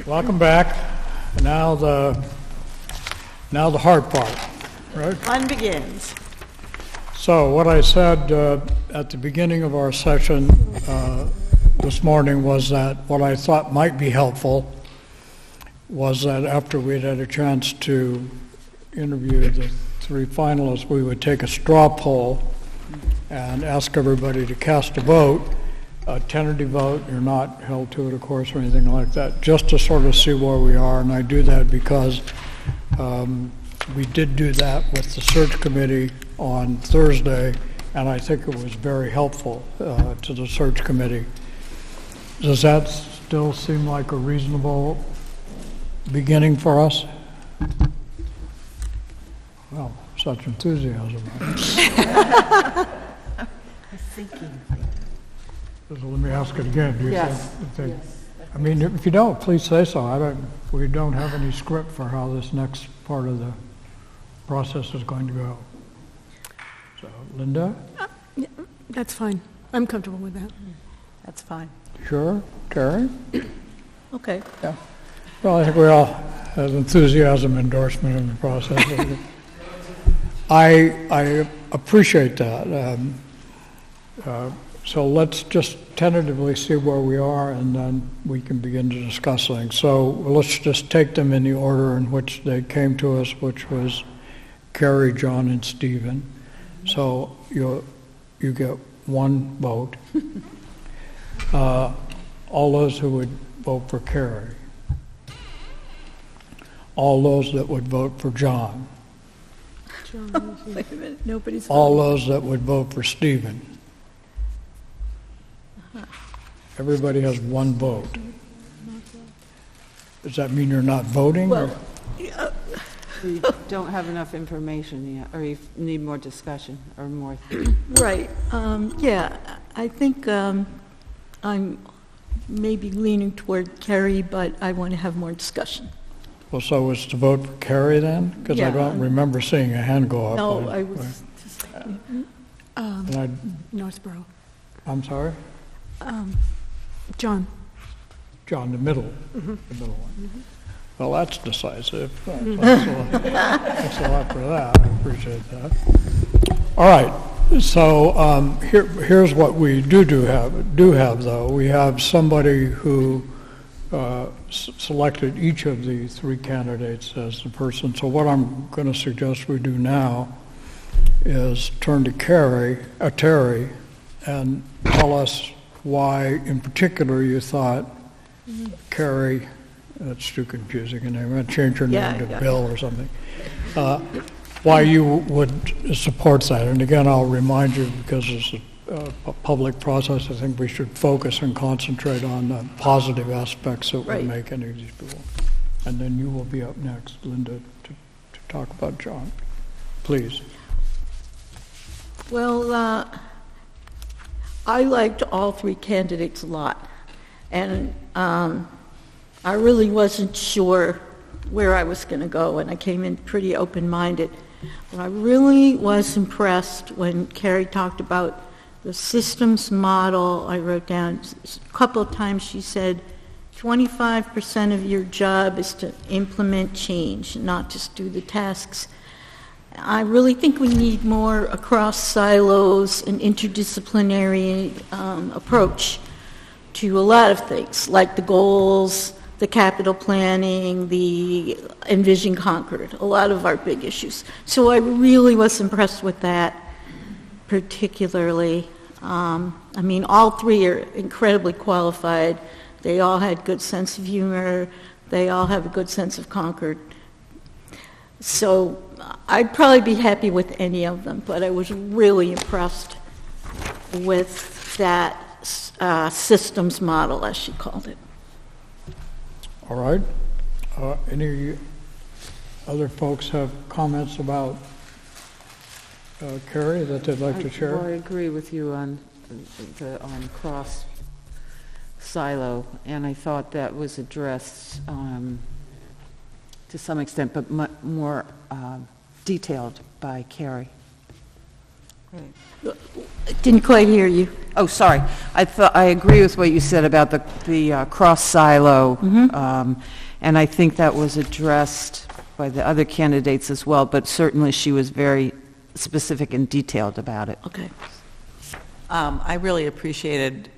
Welcome back. Now the hard part, right? Fun begins. So what I said at the beginning of our session this morning was that what I thought might be helpful was that after we'd had a chance to interview the three finalists, we would take a straw poll and ask everybody to cast a vote, a tentative vote. You're not held to it, of course, or anything like that, just to sort of see where we are. And I do that because we did do that with the search committee on Thursday, and I think it was very helpful to the search committee. Does that still seem like a reasonable beginning for us? Well, such enthusiasm. Let me ask it again. Do you think, I mean, if you don't, please say so. We don't have any script for how this next part of the process is going to go. So, Linda? Yeah, that's fine. I'm comfortable with that. That's fine. Sure. Terry? Okay. Yeah. Well, I think we all have enthusiasm endorsement in the process. I appreciate that. So let's just tentatively see where we are, and then we can begin to discuss things. So let's just take them in the order in which they came to us, which was Carrie, John, and Stephen. So you get one vote. All those who would vote for Carrie. All those that would vote for John. Wait a minute, nobody's All those that would vote for Stephen. Everybody has one vote. Does that mean you're not voting? Well, You don't have enough information yet, or you need more discussion, or more. right. Yeah, I think I'm maybe leaning toward Kerry, but I want to have more discussion. Well, so it's to vote for Carrie then? Because I Yeah. don't remember seeing a hand go up. No, I was just... Northborough. I'm sorry? John. John, the middle. The middle one. Well, that's decisive. Thanks a lot for that. I appreciate that. All right. So here's what we do have though. We have somebody who selected each of the three candidates as the person. So what I'm going to suggest we do now is turn to Terry, and tell us why, in particular, you thought Carrie. That's too confusing a name. I'm going to change her name to Bill or something. Why you would support that. And again, I'll remind you, because it's a public process, I think we should focus and concentrate on the positive aspects that would make any of these people. And then you will be up next, Linda, to talk about John. Please. Well, I liked all three candidates a lot. And I really wasn't sure where I was going to go, and I came in pretty open-minded. But I really was impressed when Carrie talked about the systems model. I wrote down a couple of times she said 25% of your job is to implement change, not just do the tasks. I really think we need more across silos and interdisciplinary approach to a lot of things, like the goals, the capital planning, the Envision Concord, a lot of our big issues. So I really was impressed with that, particularly. I mean, all three are incredibly qualified. They all had good sense of humor. They all have a good sense of Concord. So I'd probably be happy with any of them, but I was really impressed with that systems model, as she called it. All right. Any other folks have comments about Carrie that they'd like to share? Well, I agree with you on cross silo, and I thought that was addressed to some extent, but more detailed by Carrie. Didn't quite hear you. Oh, sorry. I agree with what you said about the cross silo, and I think that was addressed by the other candidates as well, but certainly she was very specific and detailed about it. Okay. I really appreciated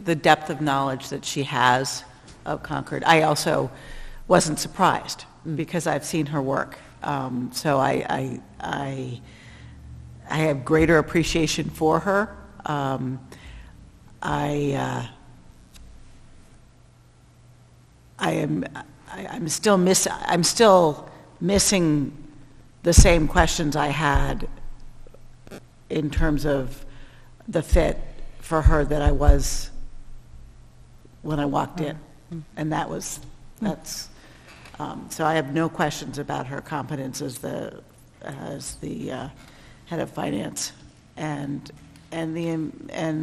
the depth of knowledge that she has of Concord. I also wasn't surprised because I've seen her work. So I have greater appreciation for her. I'm still missing the same questions I had in terms of the fit for her that I was when I walked in, and that's. So I have no questions about her competence as the head of finance, and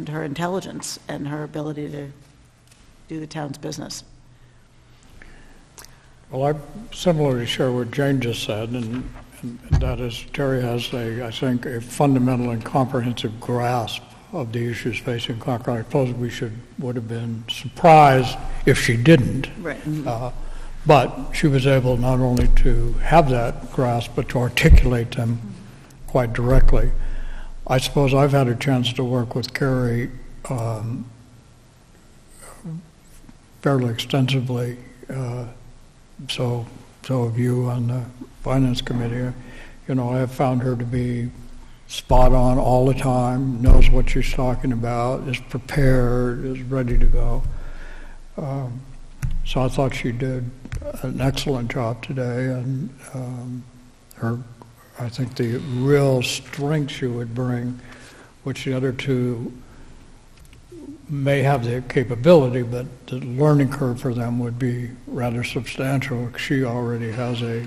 her intelligence and her ability to do the town's business. Well, I similarly share what Jane just said, and that is Terry has I think, a fundamental and comprehensive grasp of the issues facing Concord. I suppose would have been surprised if she didn't. Right. But she was able not only to have that grasp, but to articulate them quite directly. I suppose I've had a chance to work with Carrie fairly extensively, so have you on the Finance Committee. You know, I have found her to be spot on all the time, knows what she's talking about, is prepared, is ready to go. So I thought she did an excellent job today, and I think the real strength she would bring, which the other two may have the capability, but the learning curve for them would be rather substantial. She already has a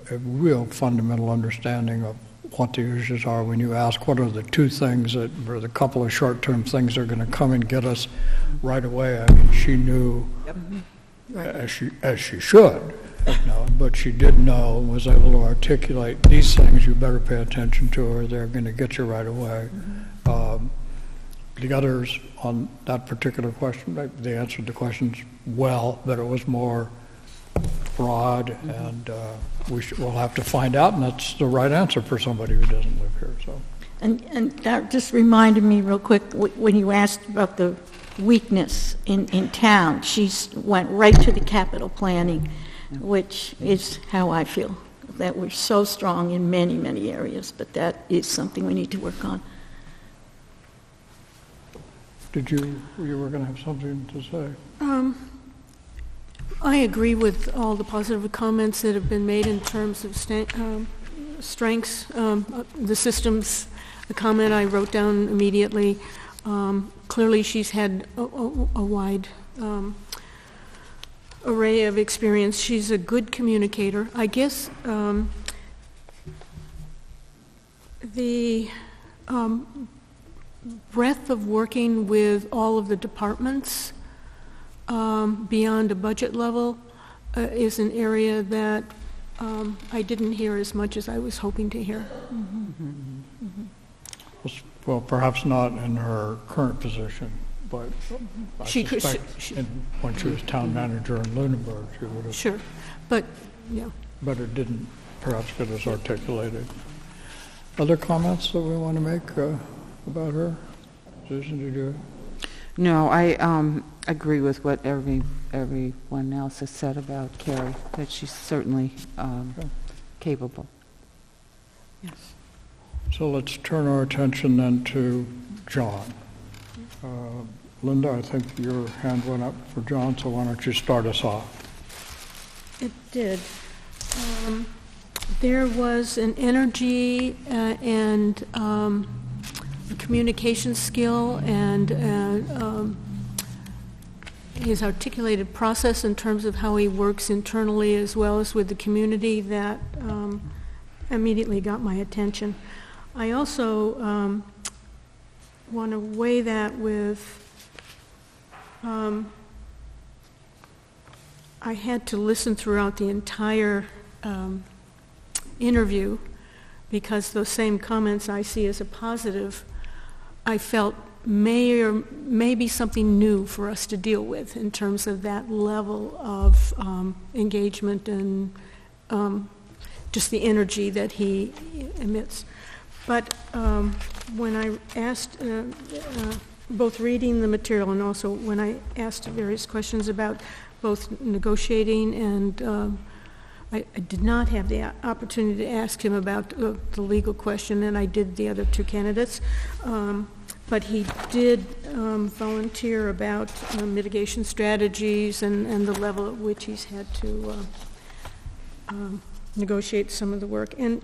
real fundamental understanding of what the issues are. When you ask what are the two things or the couple of short-term things that are going to come and get us right away, I mean, she knew, as she should, but she did know and was able to articulate these things. You better pay attention to her. They're going to get you right away. The others on that particular question, they answered the questions well, but it was more broad, and we'll have to find out, and that's the right answer for somebody who doesn't live here. So, And that just reminded me real quick, when you asked about the weakness in town, she went right to the capital planning, which is how I feel, that we're so strong in many, many areas, but that is something we need to work on. you were going to have something to say? I agree with all the positive comments that have been made in terms of strengths. The systems, the comment I wrote down immediately. Clearly, she's had a wide array of experience. She's a good communicator. I guess the breadth of working with all of the departments beyond a budget level is an area that I didn't hear as much as I was hoping to hear. Well, perhaps not in her current position, but I suspect when she was town manager in Lunenburg, she would have. Sure, but yeah. But it didn't perhaps get as articulated. Other comments that we want to make about her? Susan, did you? No, I agree with what everyone else has said about Carrie, that she's certainly capable. Yes. So let's turn our attention then to John. Linda, I think your hand went up for John, so why don't you start us off? It did. There was an energy and a communication skill and his articulated process in terms of how he works internally as well as with the community that immediately got my attention. I also want to weigh that with I had to listen throughout the entire interview because those same comments I see as a positive I felt may be something new for us to deal with in terms of that level of engagement and just the energy that he emits. But when I asked, both reading the material and also when I asked various questions about both negotiating and I did not have the opportunity to ask him about the legal question, and I did the other two candidates. But he did volunteer about mitigation strategies and the level at which he's had to negotiate some of the work. And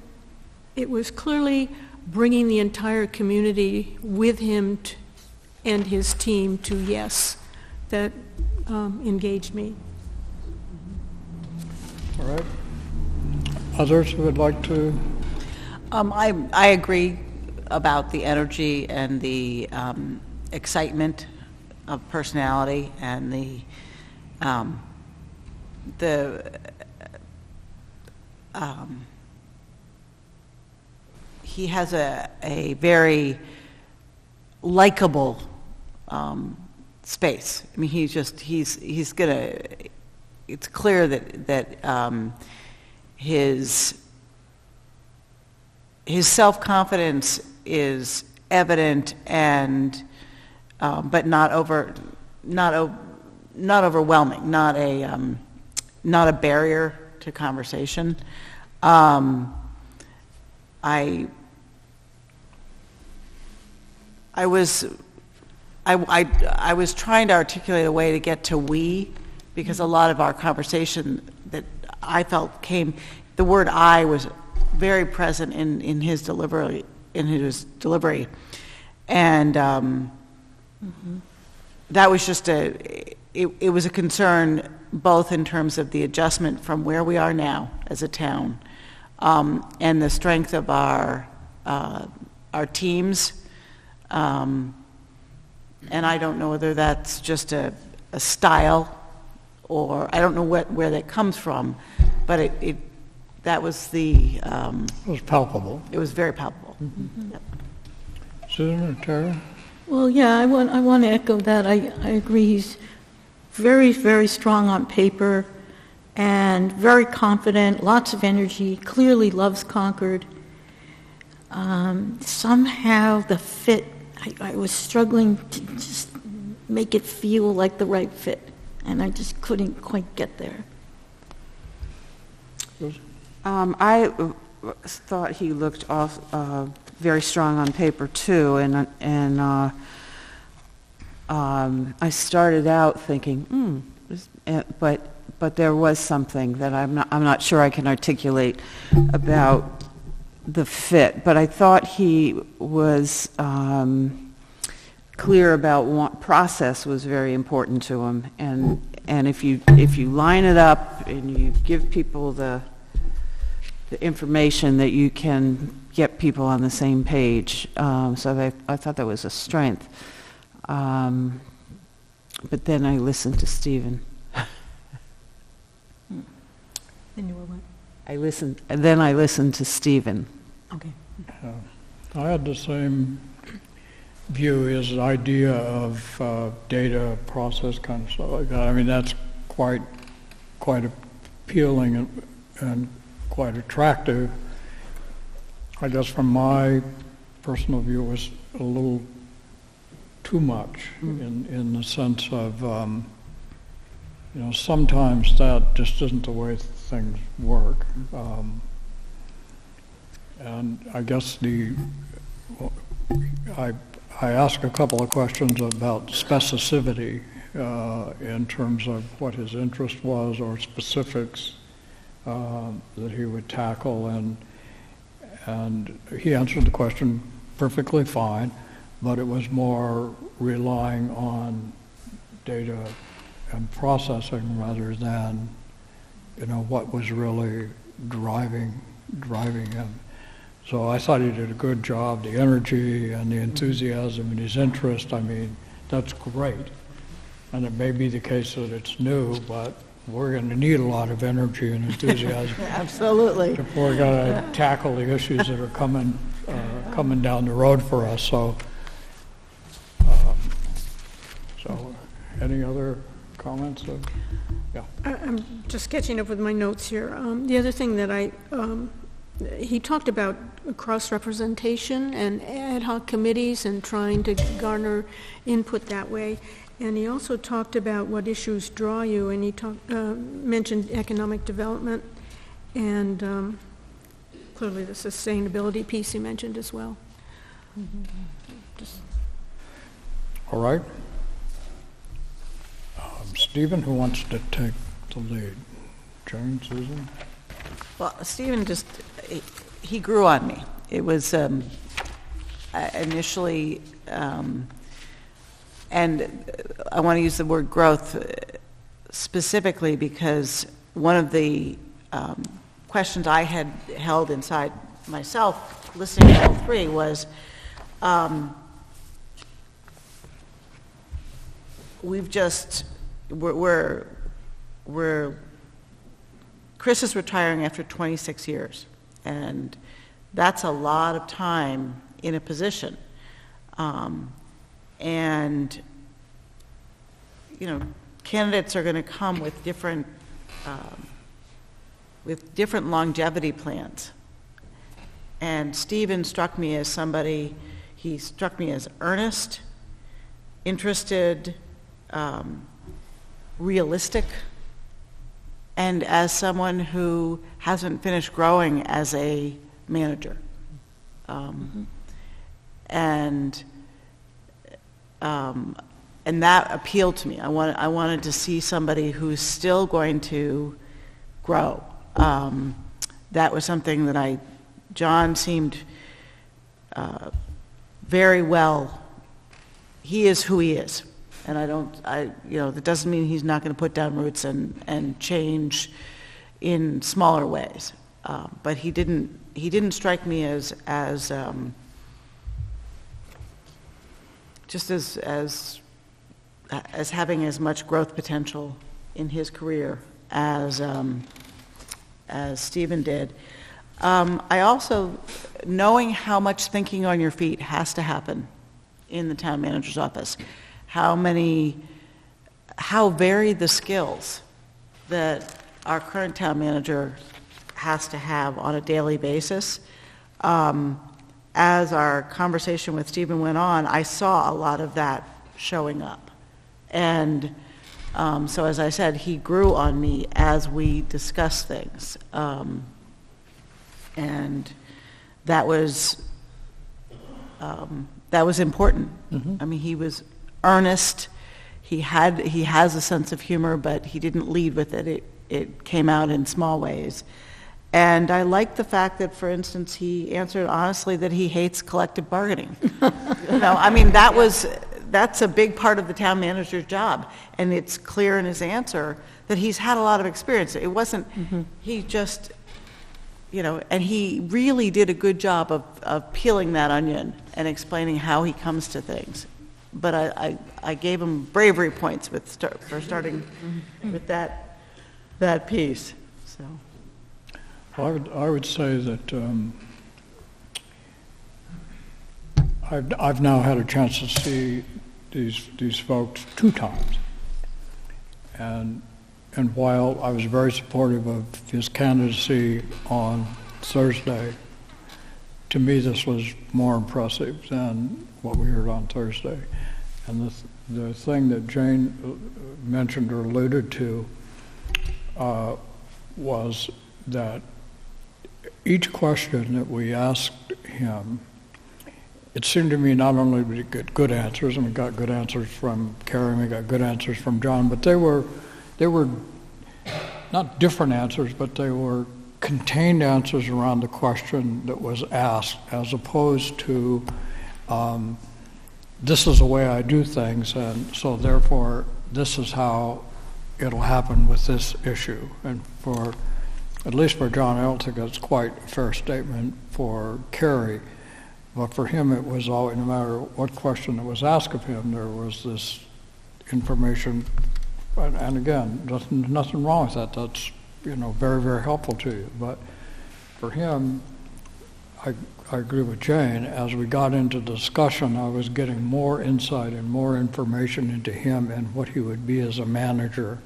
it was clearly bringing the entire community with him and his team to yes that engaged me. All right. Others who would like to? I agree about the energy and the excitement of personality and he has a very likable space. I mean, he's gonna. It's clear that his self-confidence is evident and but not overwhelming, not a barrier to conversation. I was trying to articulate a way to get to we, because a lot of our conversation that I felt the word I was very present in his delivery, and that was just it was a concern both in terms of the adjustment from where we are now as a town, and the strength of our teams, and I don't know whether that's just a style, or I don't know where that comes from, but that was it was palpable. It was very palpable. Mm-hmm. Yep. Susan or Tara? Well, yeah, I want to echo that. I agree. He's very, very strong on paper and very confident, lots of energy, clearly loves Concord. Somehow the fit, I was struggling to just make it feel like the right fit, and I just couldn't quite get there. I thought he looked very strong on paper too, and I started out thinking, but there was something that I'm not sure I can articulate about the fit. But I thought he was clear about process was very important to him, and if you line it up and you give people the information, that you can get people on the same page. So I thought that was a strength. But then I listened to Stephen. Then you were what? I listened to Stephen. Okay. I had the same view, his idea of data process kind of stuff like that. I mean, that's quite appealing and quite attractive. I guess from my personal view, it was a little too much in the sense of, sometimes that just isn't the way things work. And I guess I asked a couple of questions about specificity in terms of what his interest was or specifics that he would tackle, and he answered the question perfectly fine, but it was more relying on data and processing rather than, what was really driving him. So I thought he did a good job. The energy and the enthusiasm and his interest, I mean, that's great. And it may be the case that it's new, but we're going to need a lot of energy and enthusiasm. Absolutely. If we're going to tackle the issues that are coming down the road for us. So Any other comments? I'm just catching up with my notes here. The other thing that he talked about cross-representation and ad hoc committees and trying to garner input that way. And he also talked about what issues draw you, and he mentioned economic development and clearly the sustainability piece he mentioned as well. All right. Stephen, who wants to take the lead? Jane, Susan? Well, Stephen he grew on me. It was initially, and I want to use the word growth specifically because one of the questions I had held inside myself, listening to all three, was Chris is retiring after 26 years, and that's a lot of time in a position. And, candidates are going to come with different longevity plans. And Stephen struck me as somebody, he struck me as earnest, interested, realistic, and as someone who hasn't finished growing as a manager. And that appealed to me. I wanted to see somebody who's still going to grow. That was something that John seemed very well, he is who he is. And that doesn't mean he's not going to put down roots and change in smaller ways. But he didn't strike me as just as having as much growth potential in his career as Stephen did. I also, knowing how much thinking on your feet has to happen in the town manager's office, how varied the skills that our current town manager has to have on a daily basis. As our conversation with Stephen went on, I saw a lot of that showing up. And so as I said, he grew on me as we discussed things. And that was important. I mean, he was earnest. He has a sense of humor, but he didn't lead with it. It came out in small ways. And I like the fact that, for instance, he answered honestly that he hates collective bargaining. I mean, that's a big part of the town manager's job, and it's clear in his answer that he's had a lot of experience. It wasn't, he just, and he really did a good job of peeling that onion and explaining how he comes to things. But I gave him bravery points for starting with that piece. So. Well, I would say that I've now had a chance to see these folks 2 times, and while I was very supportive of his candidacy on Thursday, to me this was more impressive than what we heard on Thursday. And the thing that Jane mentioned or alluded to was that each question that we asked him, it seemed to me not only did we get good answers, and we got good answers from Carrie, and we got good answers from John, but they were not different answers, but they were contained answers around the question that was asked, as opposed to this is the way I do things, and so therefore this is how it'll happen with this issue. And at least for John, I don't think that's quite a fair statement for Carrie. But for him, it was always, no matter what question that was asked of him, there was this information. And again, nothing wrong with that. That's very, very helpful to you. But for him, I agree with Jane. As we got into discussion, I was getting more insight and more information into him and what he would be as a manager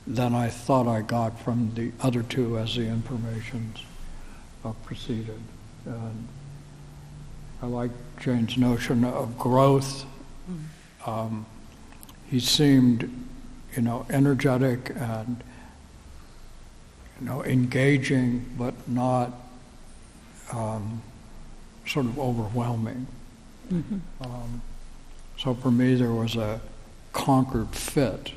than I thought I got from the other two as the information proceeded. And I like Jane's notion of growth. He seemed, energetic and, engaging, but not sort of overwhelming. So for me, there was a Concord fit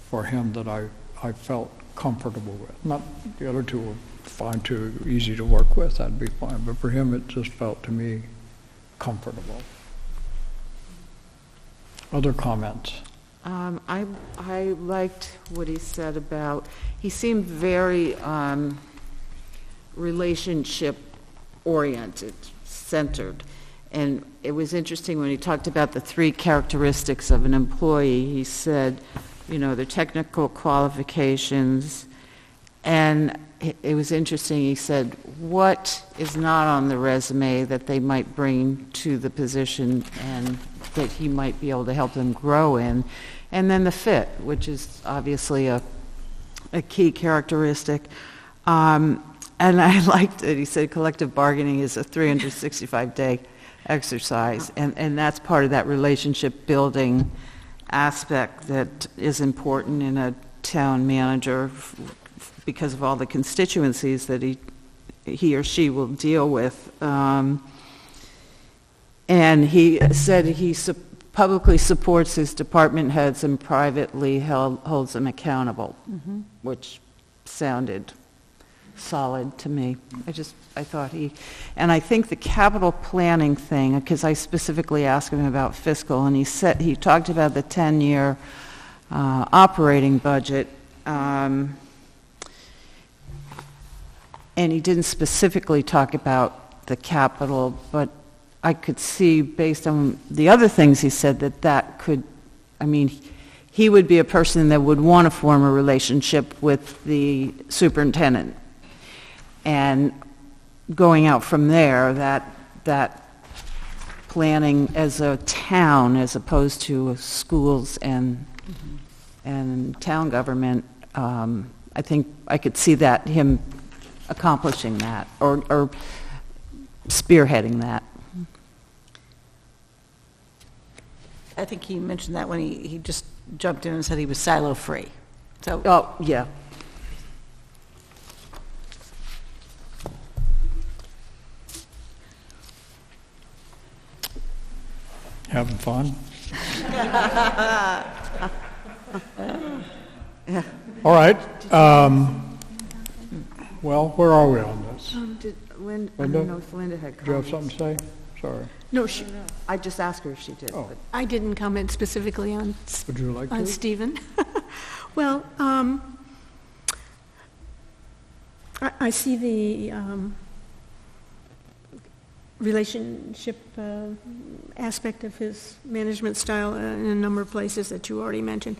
for him that I felt comfortable with. Not the other two were fine too, easy to work with, that'd be fine. But for him, it just felt to me comfortable. Other comments? I liked what he said about, he seemed very relationship-oriented, centered. And it was interesting when he talked about the 3 characteristics of an employee. He said, their technical qualifications, and it was interesting, he said, what is not on the resume that they might bring to the position and that he might be able to help them grow in, and then the fit, which is obviously a key characteristic. And I liked it, he said collective bargaining is a 365-day exercise, and that's part of that relationship building aspect that is important in a town manager because of all the constituencies that he or she will deal with. And he said he publicly supports his department heads and privately holds them accountable, which sounded solid to me. I thought and I think the capital planning thing, because I specifically asked him about fiscal, and he talked about the 10-year operating budget, and he didn't specifically talk about the capital, but I could see, based on the other things he said, that could, he would be a person that would want to form a relationship with the superintendent. And going out from there, that planning as a town as opposed to schools and town government, I think I could see that, him accomplishing that or spearheading that. I think he mentioned that when he just jumped in and said he was silo-free. So, Oh, yeah. Having fun? All right. Well, where are we on this? I Linda? don't know if Linda had Do you have comments. something to say? Sorry. No, I just asked her if she did. Oh. But I didn't comment specifically on Would you like to? Stephen. Well, I see the relationship aspect of his management style in a number of places that you already mentioned.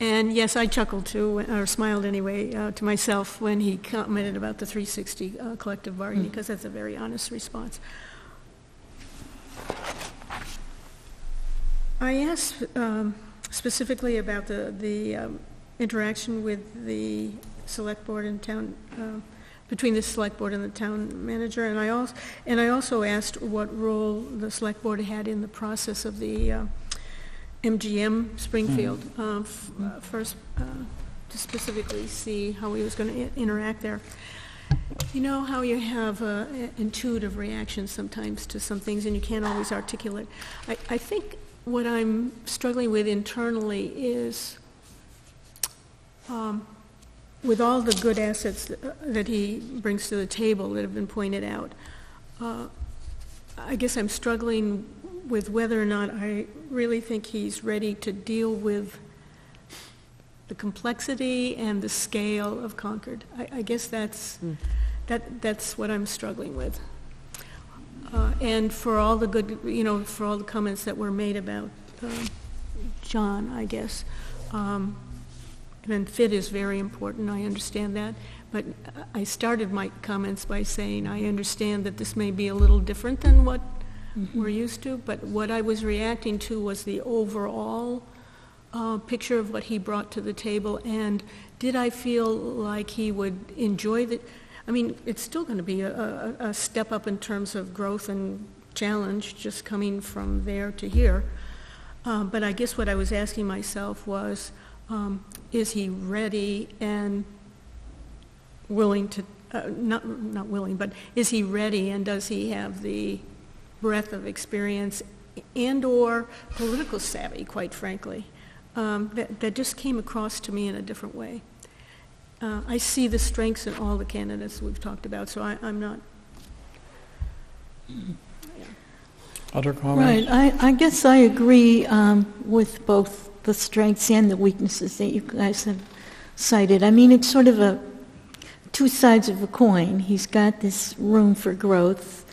And yes, I chuckled too, or smiled anyway, to myself when he commented about the 360 collective bargaining, because that's a very honest response. I asked specifically about the interaction with the select board and town, between the select board and the town manager, and I also asked what role the select board had in the process of the MGM Springfield, first to specifically see how he was going to interact there. You know how you have intuitive reactions sometimes to some things and you can't always articulate. I think what I'm struggling with internally is, with all the good assets that he brings to the table that have been pointed out, I guess I'm struggling with whether or not I really think he's ready to deal with the complexity and the scale of Concord. I guess that's what I'm struggling with. And for all the good, for all the comments that were made about John, I guess. And fit is very important, I understand that. but I started my comments by saying I understand that this may be a little different than what we're used to, but what I was reacting to was the overall picture of what he brought to the table, and did I feel like he would enjoy the, I mean, it's still going to be a step up in terms of growth and challenge just coming from there to here. But I guess what I was asking myself was, is he ready and willing to, not willing, but is he ready and does he have the breadth of experience and/or political savvy, quite frankly, that just came across to me in a different way. I see the strengths in all the candidates we've talked about, so I'm not. Other comments? Right, I guess I agree with both the strengths and the weaknesses that you guys have cited. I mean, it's sort of two sides of a coin. He's got this room for growth,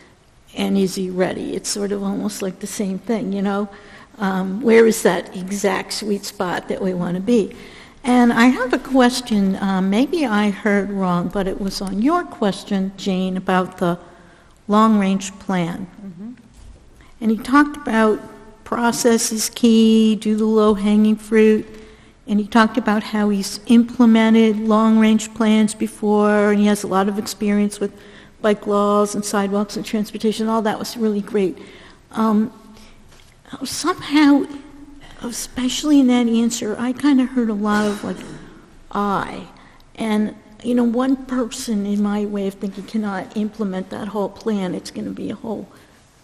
and is he ready? It's sort of almost like the same thing, you know? Where is that exact sweet spot that we want to be? And I have a question, maybe I heard wrong, but it was on your question, Jane, about the long-range plan. And he talked about process is key, do the low-hanging fruit, and he talked about how he's implemented long-range plans before, and he has a lot of experience with bike laws and sidewalks and transportation. All that was really great. Somehow, especially in that answer, I kind of heard a lot of like, I. And, you know, one person in my way of thinking cannot implement that whole plan. It's going to be a whole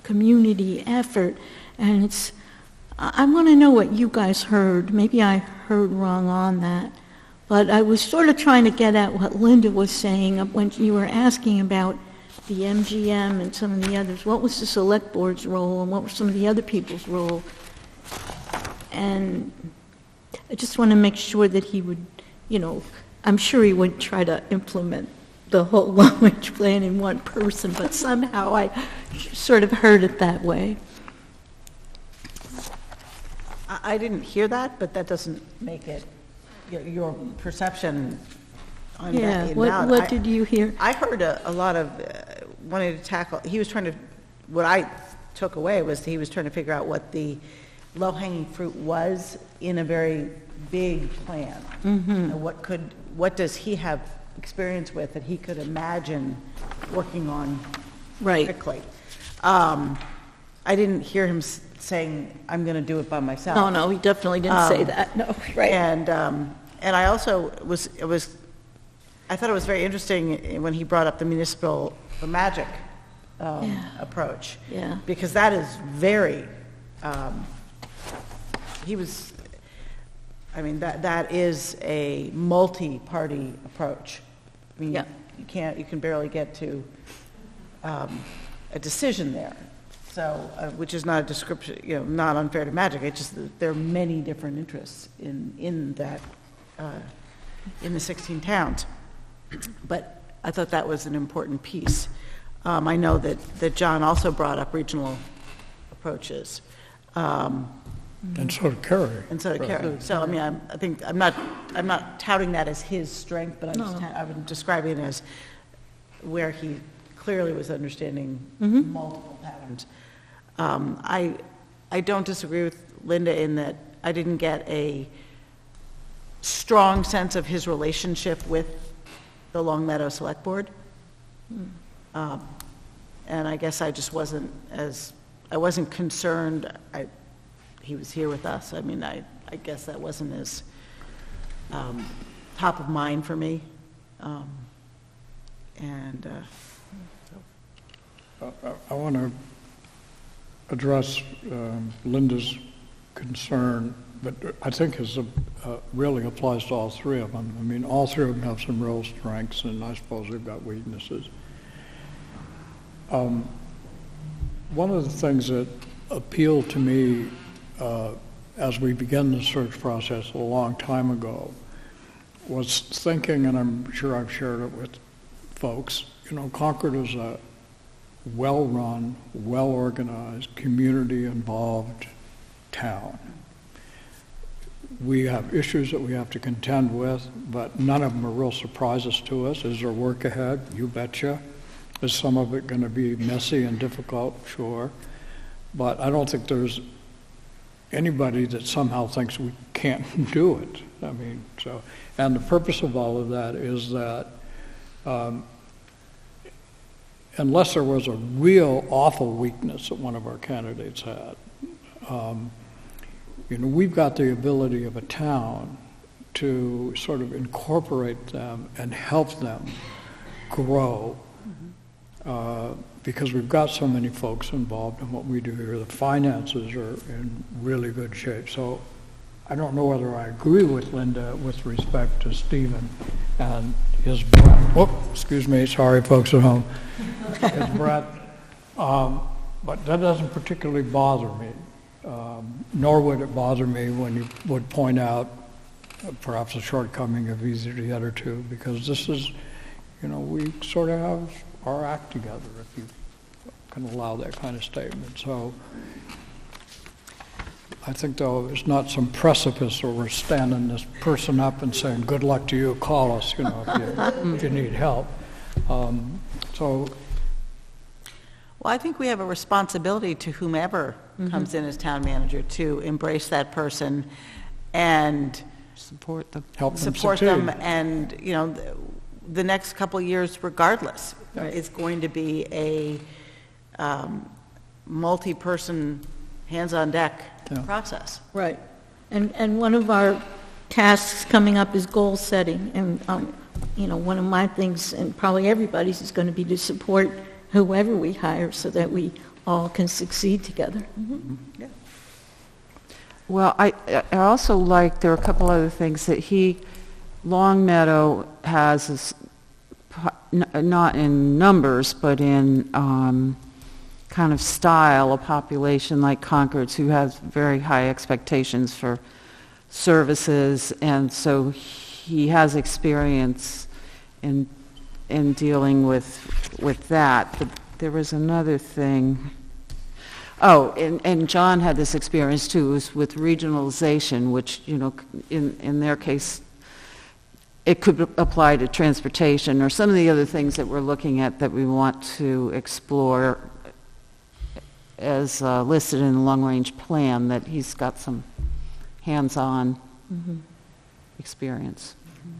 community effort. And I want to know what you guys heard. Maybe I heard wrong on that. But I was sort of trying to get at what Linda was saying when you were asking about the MGM and some of the others. What was the select board's role and what were some of the other people's role? And I just want to make sure that he would, you know, I'm sure he would try to implement the whole long-range plan in one person, but somehow I sort of heard it that way. I didn't hear that, but that doesn't make it your perception on Yeah, that. what did you hear? I heard a lot of wanting to tackle, he was trying to, what I took away was he was trying to figure out what the low-hanging fruit was in a very big plan. And what does he have experience with that he could imagine working on quickly? I didn't hear him saying, I'm going to do it by myself. No, he definitely didn't say that. No, right. And I also I thought it was very interesting when he brought up the magic approach. Yeah. Because that is very, that is a multi-party approach. I mean, Yeah. you can barely get to a decision there. So, which is not a description, you know, not unfair to magic. It's just that there are many different interests in that, in the 16 towns. But I thought that was an important piece. I know that John also brought up regional approaches. And so did Kerry. And so did Carrie. So, I mean, I think, I'm not touting that as his strength, but I'm describing it as where he clearly was understanding multiple patterns. I don't disagree with Linda in that I didn't get a strong sense of his relationship with the Long Meadow Select Board. And I guess I just wasn't concerned. He was here with us. I mean, I guess that wasn't as top of mind for me. I want to address Linda's concern, but I think it really applies to all three of them. I mean, all three of them have some real strengths, and I suppose they've got weaknesses. One of the things that appealed to me as we began the search process a long time ago was thinking, and I'm sure I've shared it with folks, you know, Concord is a well-run, well-organized, community-involved town. we have issues that we have to contend with, but none of them are real surprises to us. Is there work ahead? You betcha. Is some of it going to be messy and difficult? Sure. But I don't think there's anybody that somehow thinks we can't do it. I mean, so, and the purpose of all of that is that unless there was a real awful weakness that one of our candidates had, we've got the ability of a town to sort of incorporate them and help them grow, because we've got so many folks involved in what we do here. The finances are in really good shape. So I don't know whether I agree with Linda with respect to Stephen and his breadth. Whoop, excuse me, sorry folks at home. His breadth, but that doesn't particularly bother me. Nor would it bother me when you would point out perhaps a shortcoming of either the other two, because this is, we sort of have our act together, if you can allow that kind of statement. So I think, though, it's not some precipice where we're standing this person up and saying, good luck to you, call us, if you need help. Well, I think we have a responsibility to whomever comes in as town manager to embrace that person and Support them. help them support succeed. them, and, the next couple of years, regardless, is going to be a multi-person, hands-on-deck process. Right. And one of our tasks coming up is goal setting. And, one of my things, and probably everybody's, is going to be to support whoever we hire so that we all can succeed together. Yeah. Well, I also like, there are a couple other things that Long Meadow has, not in numbers, but in kind of style, a population like Concord's who has very high expectations for services, and so he has experience in dealing with that. But there was another thing. Oh, and John had this experience too, was with regionalization, which, in their case, it could apply to transportation or some of the other things that we're looking at that we want to explore as listed in the long-range plan, that he's got some hands-on experience.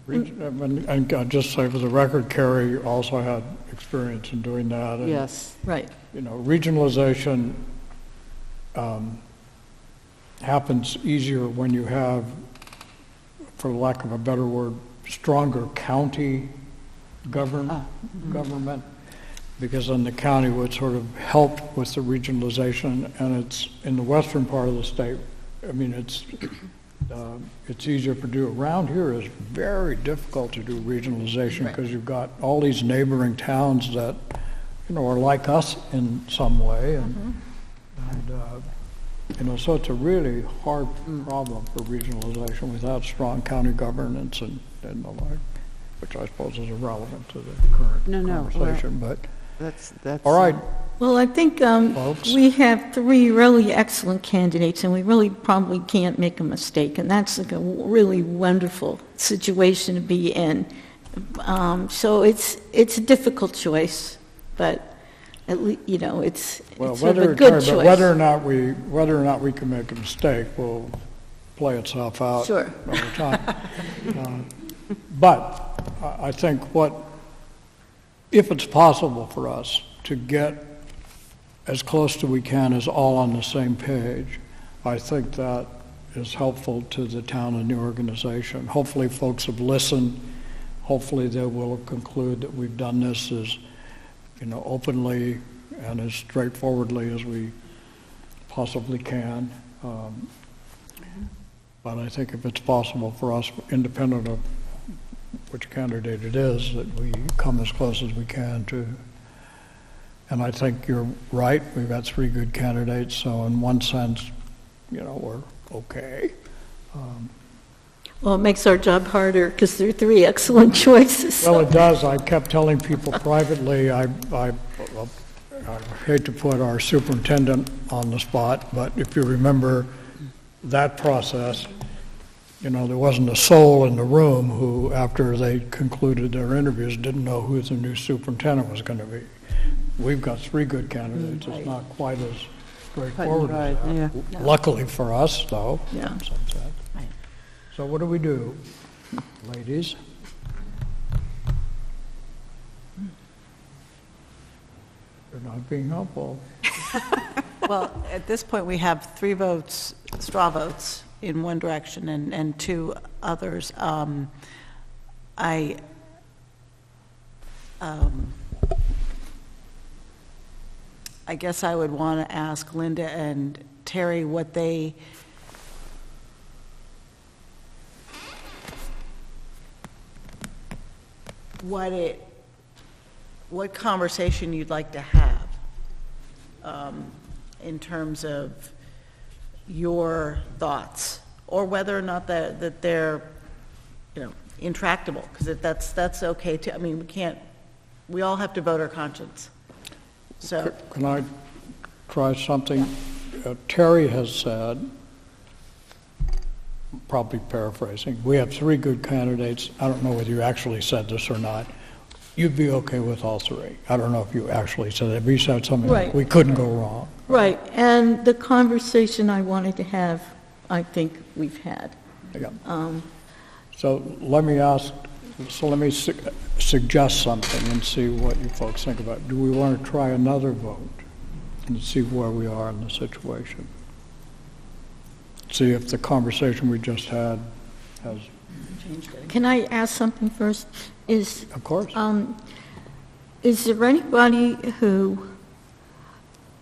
And I'll just say for the record, Carrie also had experience in doing that. And, Yes. Right. Regionalization happens easier when you have, for lack of a better word, stronger county government, because then the county would sort of help with the regionalization, and it's in the western part of the state. I mean, it's easier to do. Around here is very difficult to do regionalization because you've got all these neighboring towns that, are like us in some way, and so it's a really hard problem for regionalization without strong county governance and the like, which I suppose is irrelevant to the current conversation. But that's all right. Well, I think Folks. we have three really excellent candidates, and we really probably can't make a mistake, and that's like a really wonderful situation to be in. So it's a difficult choice, but at least it's sort of a good choice. Whether or not we can make a mistake will play itself out Sure. over time. But I think if it's possible for us to get as close as we can as all on the same page, I think that is helpful to the town and the organization. Hopefully folks have listened. Hopefully they will conclude that we've done this as openly and as straightforwardly as we possibly can. But I think if it's possible for us, independent of which candidate it is, that we come as close as we can to. And I think you're right, we've got three good candidates, so in one sense, we're okay. Well, it makes our job harder because there are three excellent choices. Well, it does. I kept telling people privately, I hate to put our superintendent on the spot, but if you remember that process, you know, there wasn't a soul in the room who, after they concluded their interviews, didn't know who the new superintendent was going to be. We've got 3 good candidates. It's not quite as straightforward as that. Yeah. Luckily for us, though. Yeah. in some sense. So what do we do, ladies? You're not being helpful. Well, at this point, we have 3 votes, straw votes, in one direction and 2 others. I guess I would want to ask Linda and Terry what what conversation you'd like to have in terms of your thoughts, or whether or not that they're, you know, intractable, because that's okay too. I mean, we all have to vote our conscience. So, Can I try something? Terry has said, probably paraphrasing, we have 3 good candidates. I don't know whether you actually said this or not. You'd be okay with all 3. I don't know if you actually said that, but you said something like, Right. we couldn't go wrong. Right, and the conversation I wanted to have, I think we've had. Yeah. So let me suggest something and see what you folks think about it. Do we want to try another vote and see where we are in the situation? See if the conversation we just had has, Can I ask something first? of course. Is there anybody who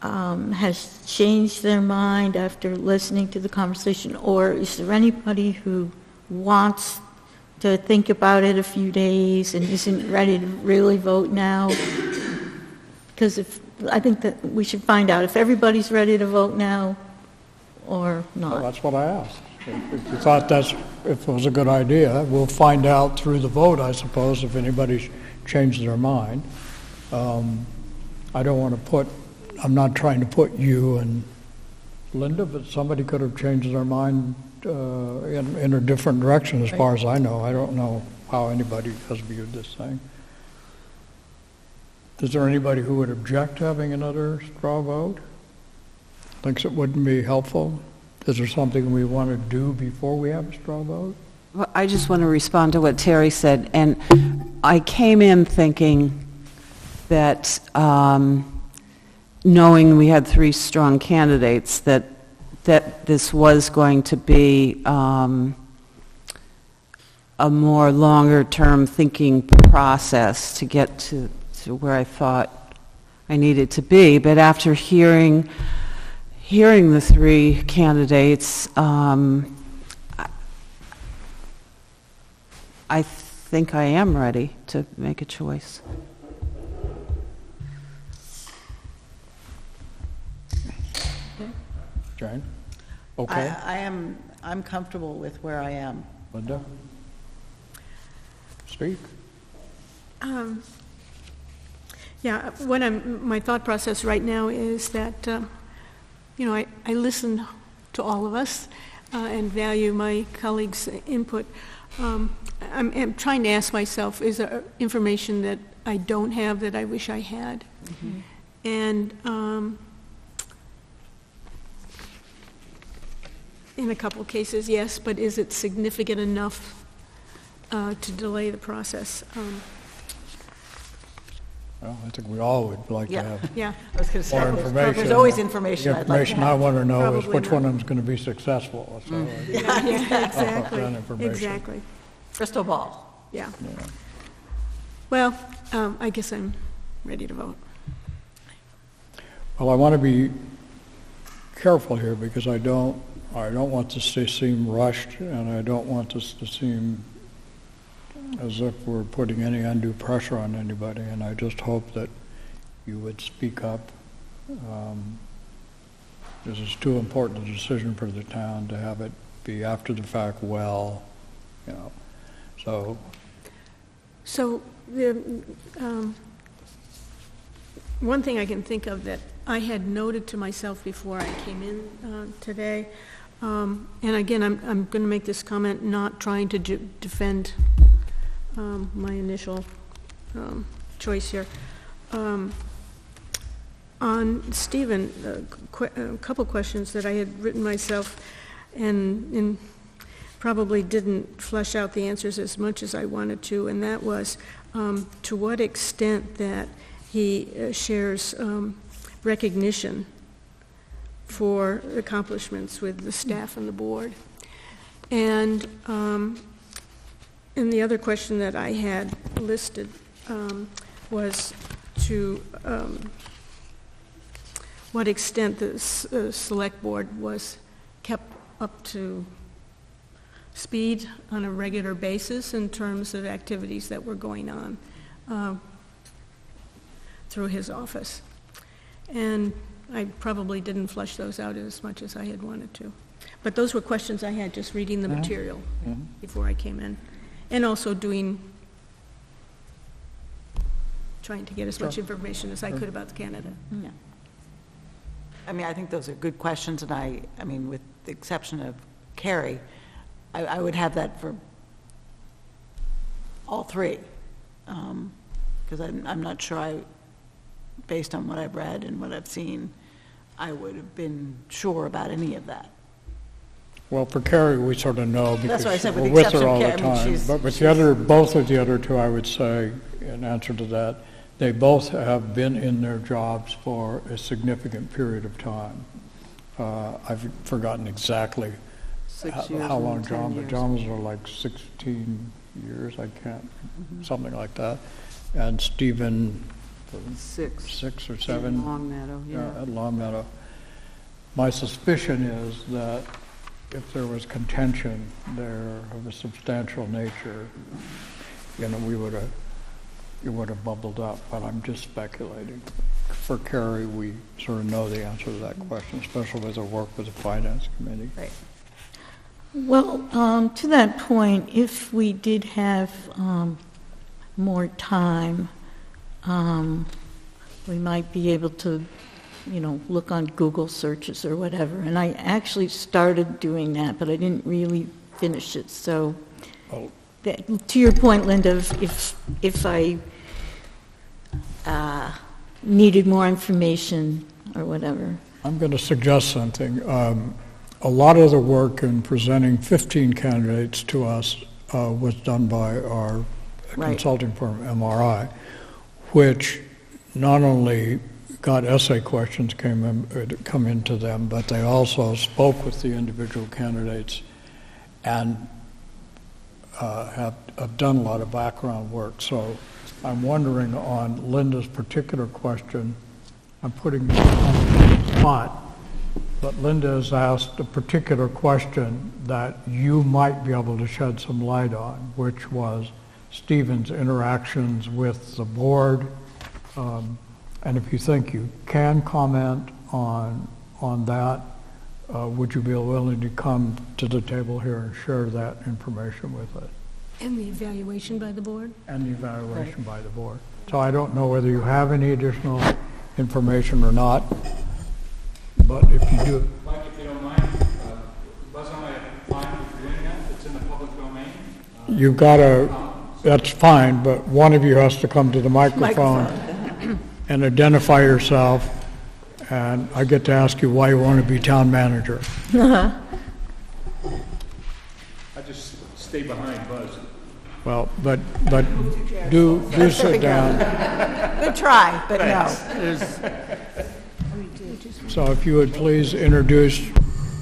has changed their mind after listening to the conversation, or is there anybody who wants to think about it a few days and isn't ready to really vote now? Because I think that we should find out if everybody's ready to vote now or Well, not. that's what I asked. If you thought if it was a good idea, we'll find out through the vote, I suppose, if anybody's changed their mind. I don't want to I'm not trying to put you and Linda, but somebody could have changed their mind in a different direction, as far as I know. I don't know how anybody has viewed this thing. Is there anybody who would object to having another straw vote? Thinks it wouldn't be helpful? Is there something we want to do before we have a straw vote? Well, I just want to respond to what Terry said, and I came in thinking that, knowing we had 3 strong candidates, that this was going to be a more longer-term thinking process to get to where I thought I needed to be. But after hearing the 3 candidates, I think I am ready to make a choice. Jane? Okay. I'm comfortable with where I am. Linda? Speak. Yeah, my thought process right now is that, I listen to all of us and value my colleagues' input. I'm trying to ask myself, is there information that I don't have that I wish I had? Mm-hmm. And in a couple of cases, yes, but is it significant enough to delay the process? Well, I think we all would like to Yeah. have Yeah, I was going to more say, information. there's always information The I'd like to information I have. want to know is Probably which one not. of them's going to be successful. So yeah, exactly, that information. exactly, Crystal ball. yeah. Well, I guess I'm ready to vote. Well, I want to be careful here because I don't want this to seem rushed, and I don't want this to seem as if we're putting any undue pressure on anybody, and I just hope that you would speak up. This is too important a decision for the town to have it be after the fact, So the one thing I can think of that I had noted to myself before I came in today And again, I'm going to make this comment not trying to defend my initial choice here. On Stephen, a couple questions that I had written myself and probably didn't flesh out the answers as much as I wanted to, and that was to what extent that he shares recognition for accomplishments with the staff and the board. And the other question that I had listed was to what extent the select board was kept up to speed on a regular basis in terms of activities that were going on through his office. And I probably didn't flesh those out as much as I had wanted to. But those were questions I had just reading the material before I came in. And also trying to get as much information as I could about the candidate. Yeah. I mean, I think those are good questions, and I mean, with the exception of Carrie, I would have that for all three, because I'm not sure based on what I've read and what I've seen, I would have been sure about any of that. Well, for Carrie, we sort of know because That's what I said, with we're the with exception her all of the Carrie. I mean, time. But with the both of the other two, I would say, in answer to that, they both have been in their jobs for a significant period of time. I've forgotten exactly 6 years how long and 10 John, but years. John was like 16 years, I can't, something like that. And Stephen, 6 or 7. Long Meadow, yeah. At Long Meadow. My suspicion is that if there was contention there of a substantial nature, you know, it would have bubbled up, but I'm just speculating. For Carrie, we sort of know the answer to that question, especially with her work with the Finance Committee. Right. Well, to that point, if we did have more time, we might be able to, look on Google searches or whatever. And I actually started doing that, but I didn't really finish it. So, to your point, Linda, if I needed more information or whatever. I'm going to suggest something. A lot of the work in presenting 15 candidates to us was done by our consulting firm, MRI, which not only got essay questions come into them, but they also spoke with the individual candidates and have done a lot of background work. So I'm wondering on Linda's particular question, I'm putting you on the spot, but Linda has asked a particular question that you might be able to shed some light on, which was Stephen's interactions with the board. And if you think you can comment on that, would you be willing to come to the table here and share that information with us? And the evaluation by the board? And the evaluation by the board. So I don't know whether you have any additional information or not, but if you do. Mike, if you don't mind, Buzz, am I fine with doing that? It's in the public domain. You've got to, that's fine, but one of you has to come to the microphone and identify yourself, and I get to ask you why you want to be town manager. I just stay behind Buzz. Well, but do sit down. Good try, but no. So if you would please introduce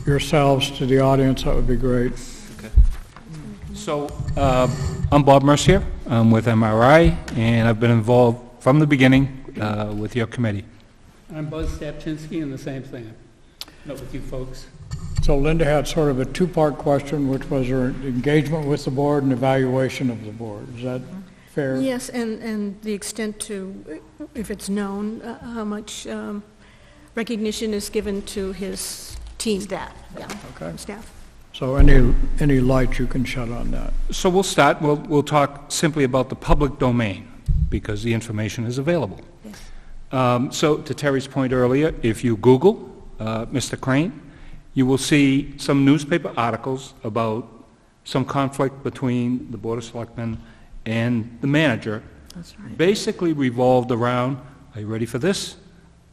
yourselves to the audience, that would be great. Okay. So I'm Bob Mercier. I'm with MRI, and I've been involved from the beginning with your committee. I'm Buzz Stapchinsky, and the same thing. Met with you folks. So Linda had sort of a two-part question, which was her engagement with the board and evaluation of the board. Is that fair? Yes, and the extent to, if it's known, how much recognition is given to his team. Staff, yeah. Okay. Staff. So any light you can shed on that? So we'll start. We'll talk simply about the public domain because the information is available. Yes. So to Terry's point earlier, if you Google Mr. Crane, you will see some newspaper articles about some conflict between the Board of Selectmen and the manager. That's right. Basically revolved around, are you ready for this?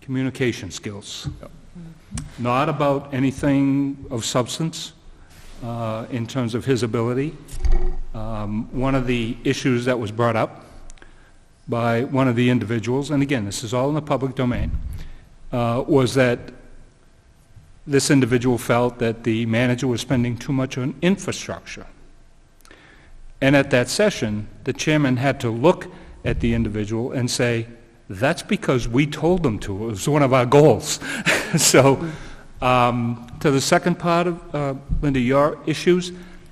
Communication skills. Not about anything of substance in terms of his ability. One of the issues that was brought up by one of the individuals, and again, this is all in the public domain, was that this individual felt that the manager was spending too much on infrastructure. And at that session, the chairman had to look at the individual and say, that's because we told them to. It was one of our goals. So, to the second part of, Linda, your issues,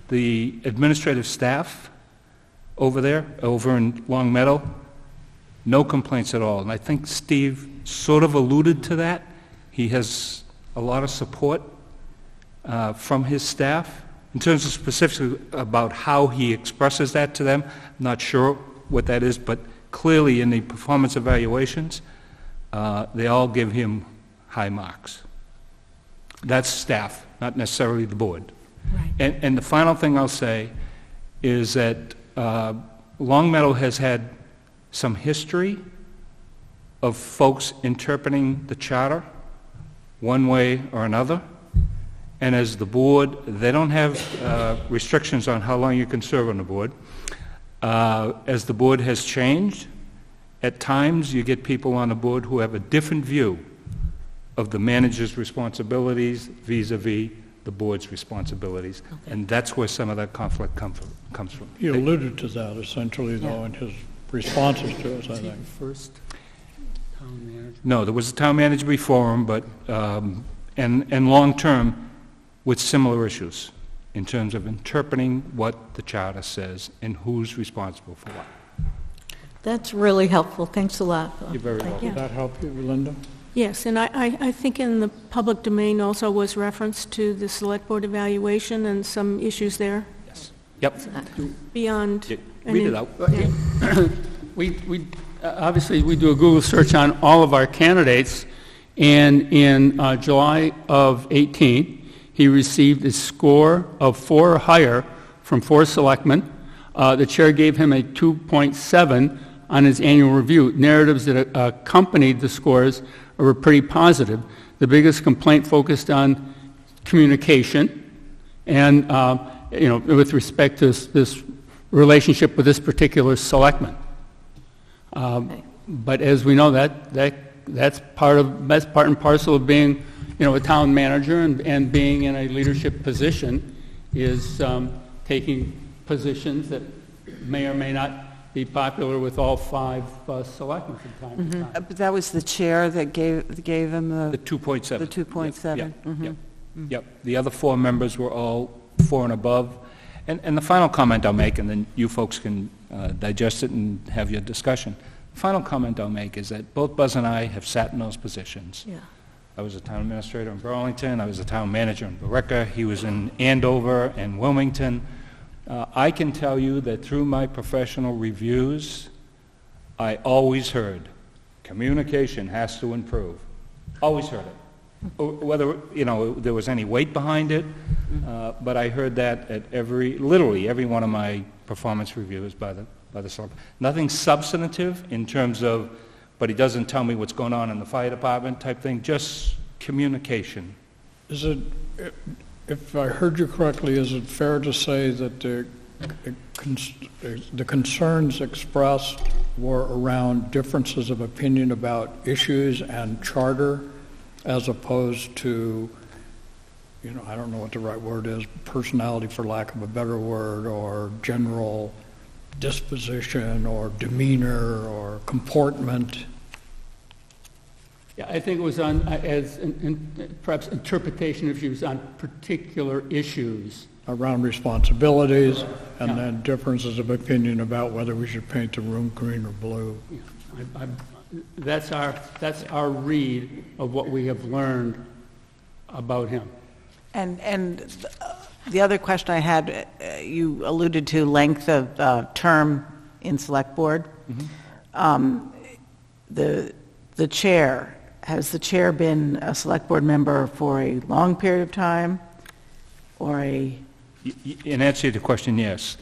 the administrative staff over there, over in Long Meadow, no complaints at all. And I think Steve sort of alluded to that. He has a lot of support from his staff. In terms of specifically about how he expresses that to them, I'm not sure what that is, but clearly in the performance evaluations, they all give him high marks. That's staff, not necessarily the board. Right. And the final thing I'll say is that Long Meadow has had some history of folks interpreting the charter one way or another. And as the board, they don't have restrictions on how long you can serve on the board. As the board has changed, at times you get people on the board who have a different view of the manager's responsibilities vis-a-vis the board's responsibilities. And that's where some of that conflict comes from. He alluded to that essentially, though, in his responses to us, I think. First town manager. No, there was a town manager before him, but, and long-term with similar issues in terms of interpreting what the charter says and who's responsible for what. That's really helpful. Thanks a lot. You're very welcome. Did that help you, Linda? Yes, and I think in the public domain also was reference to the select board evaluation and some issues there Yes. Yep. beyond. Yeah, any- read it out. Yeah. We obviously, we do a Google search on all of our candidates, and in July of 18, he received a score of 4 or higher from 4 selectmen. The chair gave him a 2.7 on his annual review. Narratives that accompanied the scores were pretty positive. The biggest complaint focused on communication and, with respect to this relationship with this particular selectman. But as we know, that's part and parcel of being, a town manager and being in a leadership position is taking positions that may or may not be popular with all 5 selectmen from time to time. But that was the chair that gave him The the 2.7. 2.7. Yep. Yep. The other 4 members were all 4 and above. And the final comment I'll make, and then you folks can digest it and have your discussion. The final comment I'll make is that both Buzz and I have sat in those positions. Yeah. I was a town administrator in Burlington. I was a town manager in Billerica. He was in Andover and Wilmington. I can tell you that through my professional reviews, I always heard communication has to improve. Always heard it. Whether, there was any weight behind it, but I heard that at literally every one of my performance reviews by the select. Nothing substantive in terms of, but he doesn't tell me what's going on in the fire department type thing, just communication. Is it, if I heard you correctly, is it fair to say that the concerns expressed were around differences of opinion about issues and charter, as opposed to, I don't know what the right word is, personality for lack of a better word, or general disposition or demeanor or comportment? Yeah, I think it was on, perhaps interpretation of views on particular issues. Around responsibilities, and Yeah. then differences of opinion about whether we should paint the room green or blue. That's our read of what we have learned about him. And the other question I had, you alluded to length of term in select board. The chair has the chair been a select board member for a long period of time, or a, In answer to the question, yes.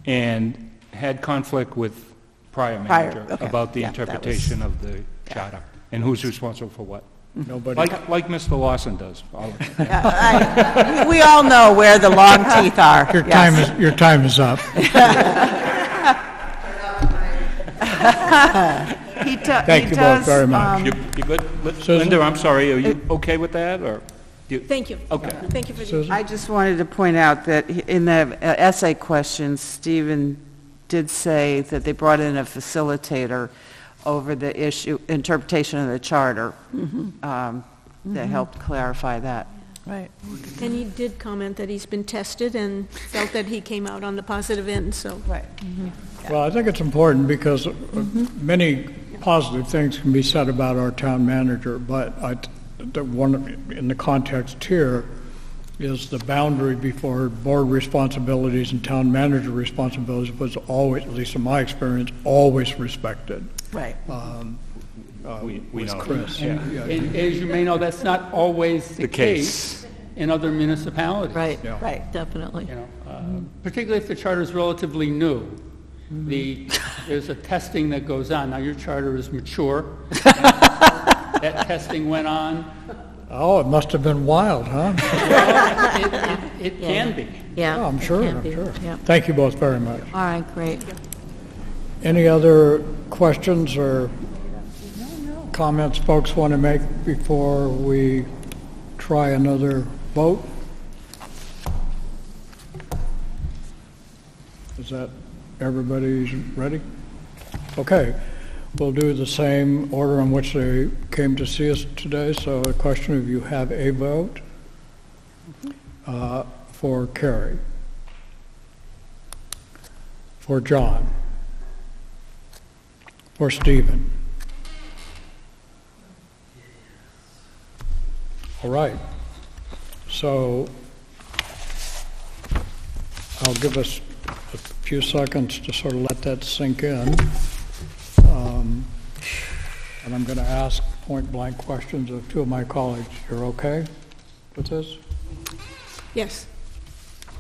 And had conflict with prior manager okay. about the Yeah, that was- interpretation of the charter, and who's responsible for what. Nobody, Like Mr. Lawson does. we all know where the long teeth are. Yes. your time is up. Thank you both very much. You good? Linda, I'm sorry, are you okay with that, or? Thank you. Okay. Thank you for the... Susan? I just wanted to point out that in the essay questions, Stephen did say that they brought in a facilitator over the issue, interpretation of the charter, that helped clarify that. Right. And he did comment that he's been tested and felt that he came out on the positive end, so... Right. Well, I think it's important because many positive things can be said about our town manager, but the one in the context here is the boundary before board responsibilities and town manager responsibilities was always, at least in my experience, always respected. Right. We With know. Chris. Yeah. And as you may know, that's not always the case in other municipalities. Right, Yeah. Right. definitely. You know, particularly if the charter is relatively new. There's a testing that goes on. Now, your charter is mature. That testing went on. Oh, it must have been wild, huh? It can be. Yeah. Oh, I'm it sure, can I'm be. sure. Yeah. Thank you both very much. All right, great. Any other questions or comments folks want to make before we try another vote? Is that, everybody's ready? Okay, we'll do the same order in which they came to see us today. So a question of you have a vote for Carrie, for John, for Stephen. All right. So I'll give us a few seconds to sort of let that sink in. And I'm going to ask point-blank questions of two of my colleagues. You're okay with this? Yes.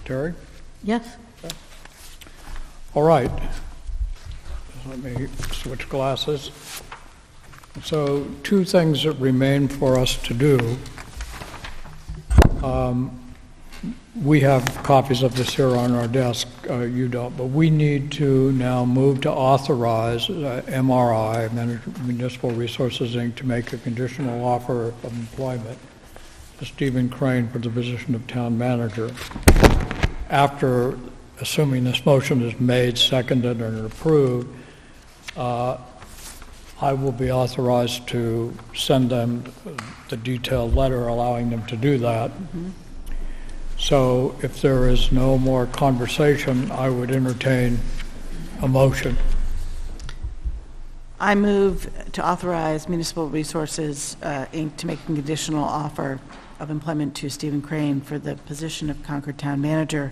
Terry? Yes? All right. Let me switch glasses. So two things that remain for us to do. We have copies of this here on our desk. You don't, but we need to now move to authorize MRI, Municipal Resources, Inc., to make a conditional offer of employment to Stephen Crane for the position of town manager. After, assuming this motion is made, seconded, and approved, I will be authorized to send them the detailed letter allowing them to do that. So if there is no more conversation, I would entertain a motion. I move to authorize Municipal Resources, Inc. to make a conditional offer of employment to Stephen Crane for the position of Concord Town Manager.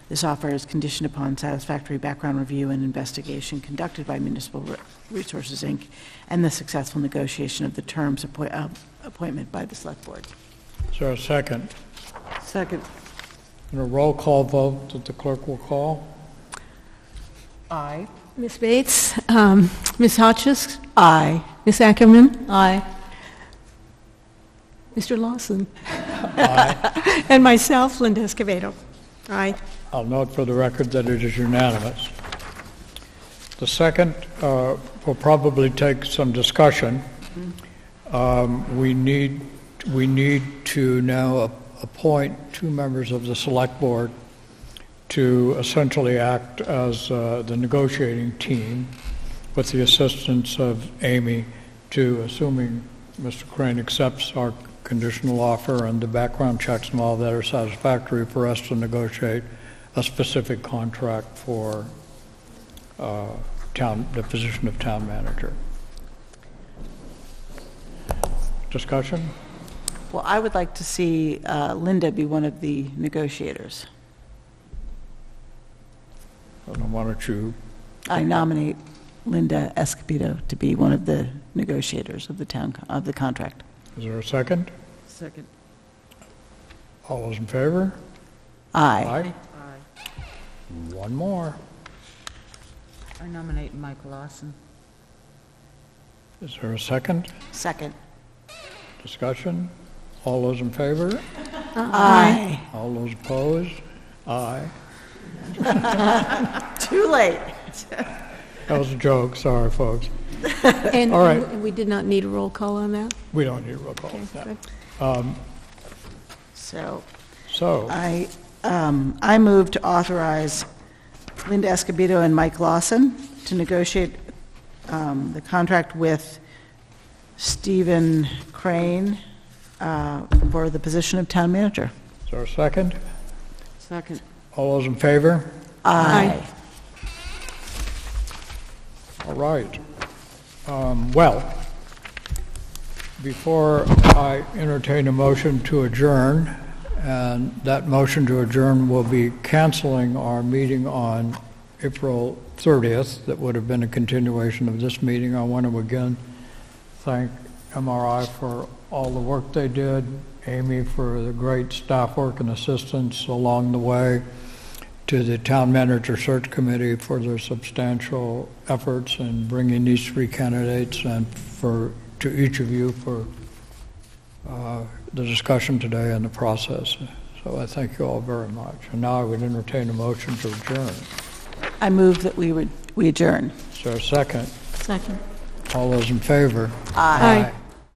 This offer is conditioned upon satisfactory background review and investigation conducted by Municipal Resources, Inc., and the successful negotiation of the terms appointment by the Select Board. Is there a second? Second. And a roll call vote that the clerk will call? Aye. Ms. Bates, Ms. Hotchkiss, Aye. Ms. Ackerman, Aye. Mr. Lawson, Aye. and myself, Linda Escobedo. Aye. I'll note for the record that it is unanimous. The second will probably take some discussion. We need to now appoint two members of the Select Board to essentially act as the negotiating team with the assistance of Amy to, assuming Mr. Crane accepts our conditional offer and the background checks and all that are satisfactory, for us to negotiate a specific contract for the position of town manager. Discussion? Well, I would like to see Linda be one of the negotiators. Why don't you? I nominate Linda Escobedo to be one of the negotiators of the contract. Is there a second? Second. All those in favor? Aye. One more. I nominate Mike Lawson. Is there a second? Second. Discussion? All those in favor? Aye. All those opposed? Aye. Too late. That was a joke, sorry, folks. And All right. and we did not need a roll call on that? We don't need a roll call. Okay, No. good. So, I move to authorize Linda Escobedo and Mike Lawson to negotiate the contract with Stephen Crane for the position of town manager. is there a second? Second. All those in favor? Aye. All right. Well, before I entertain a motion to adjourn, and that motion to adjourn will be canceling our meeting on April 30th, that would have been a continuation of this meeting. I want to again thank MRI for all the work they did, Amy for the great staff work and assistance along the way, to the Town Manager Search Committee for their substantial efforts in bringing these three candidates, and to each of you for the discussion today and the process. So I thank you all very much. And now I would entertain a motion to adjourn. I move that we adjourn. Is there a second? Second. All those in favor? Aye.